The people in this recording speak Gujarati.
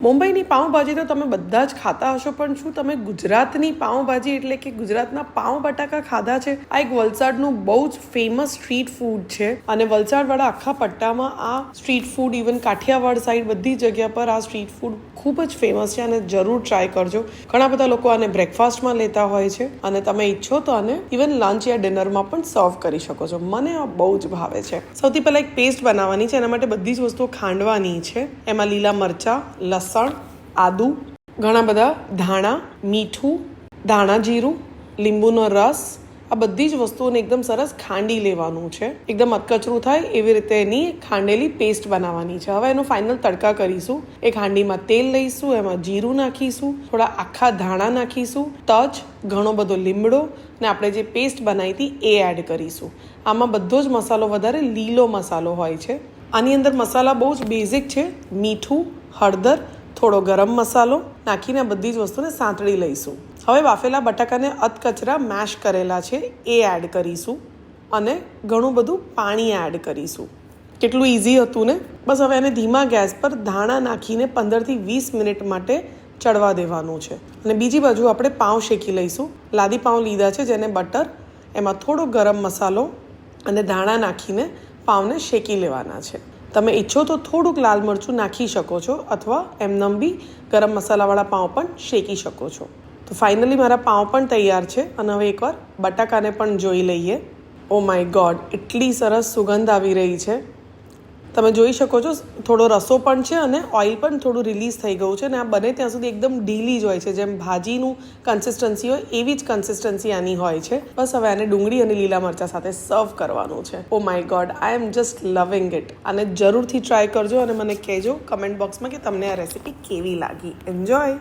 મુંબઈની પાઉંભાજી તો તમે બધા જ ખાતા હશો, પણ શું તમે ગુજરાતની પાઉંભાજી એટલે કે ગુજરાતના પાઉં બટાકા ખાધા છે? આ એક વલસાડનું બહુ જ ફેમસ સ્ટ્રીટ ફૂડ છે અને વલસાડવાળા આખા પટ્ટામાં આ street food, even Kathiawad side બધી જગ્યા પર આ સ્ટ્રીટ ફૂડ ખૂબ જ ફેમસ છે અને જરૂર ટ્રાય કરજો. ઘણા બધા લોકો આને બ્રેકફાસ્ટમાં લેતા હોય છે અને તમે ઈચ્છો તો આને ઇવન લંચ યા ડિનરમાં પણ સર્વ કરી શકો છો. મને આ બહુ જ ભાવે છે. સૌથી પહેલાં એક પેસ્ટ બનાવવાની છે. એના માટે બધી જ વસ્તુઓ ખાંડવાની છે. એમાં લીલા મરચાં, લસણ, આદુ, ઘણા બધા ધાણા, મીઠું, ધાણા જીરું, લીંબુનો રસ, આ બધી જ વસ્તુઓને એકદમ સરસ ખાંડી લેવાનું છે. એકદમ અધકચરું થાય એવી રીતે એની ખાંડેલી પેસ્ટ બનાવવાની છે. હવે એનો ફાઇનલ તડકા કરીશું. એક હાંડીમાં તેલ લઈશું, એમાં જીરું નાખીશું, થોડા આખા ધાણા નાખીશું, તજ, ઘણો બધો લીમડો ને આપણે જે પેસ્ટ બનાવી હતી એ એડ કરીશું. આમાં બધો જ મસાલો વધારે લીલો મસાલો હોય છે. આની અંદર મસાલા બહુ જ બેઝિક છે. મીઠું, હળદર, થોડો ગરમ મસાલો નાખીને બધી જ વસ્તુને સાંતળી લઈશું. હવે બાફેલા બટાકાને અધકચરા મેશ કરેલા છે એ એડ કરીશું અને ઘણું બધું પાણી એડ કરીશું. કેટલું ઇઝી હતું ને! બસ હવે એને ધીમા ગેસ પર ધાણા નાખીને 15 થી 20 મિનિટ માટે ચડવા દેવાનું છે. અને બીજી બાજુ આપણે પાઉં શેકી લઈશું. લાદી પાઉં લીધા છે જેને બટર, એમાં થોડો ગરમ મસાલો અને ધાણા નાખીને પાઉંને શેકી લેવાના છે. તમે ઈચ્છો તો થોડુંક લાલ મરચું નાખી શકો છો અથવા એમનેમ બી ગરમ મસાલાવાળા પાઉં પણ શેકી શકો છો. તો ફાઇનલી મારા પાઉં પણ તૈયાર છે અને હવે એકવાર બટાકાને પણ જોઈ લઈએ. ઓ માય ગોડ, એટલી સરસ સુગંધ આવી રહી છે. તમે જોઈ શકો છો થોડો રસો પણ છે અને ઓઇલ પણ થોડું રિલીઝ થઈ ગયું છે. અને આ બને ત્યાં સુધી એકદમ ઢીલી જ હોય છે. જેમ ભાજીનું કન્સિસ્ટન્સી હોય એવી જ કન્સિસ્ટન્સી આની હોય છે. બસ હવે આને ડુંગળી અને લીલા મરચાં સાથે સર્વ કરવાનું છે. Oh my God, I M just લવિંગ ઇટ. અને જરૂરથી ટ્રાય કરજો અને મને કહેજો કમેન્ટ બોક્સમાં કે તમને આ રેસીપી કેવી લાગી. એન્જોય.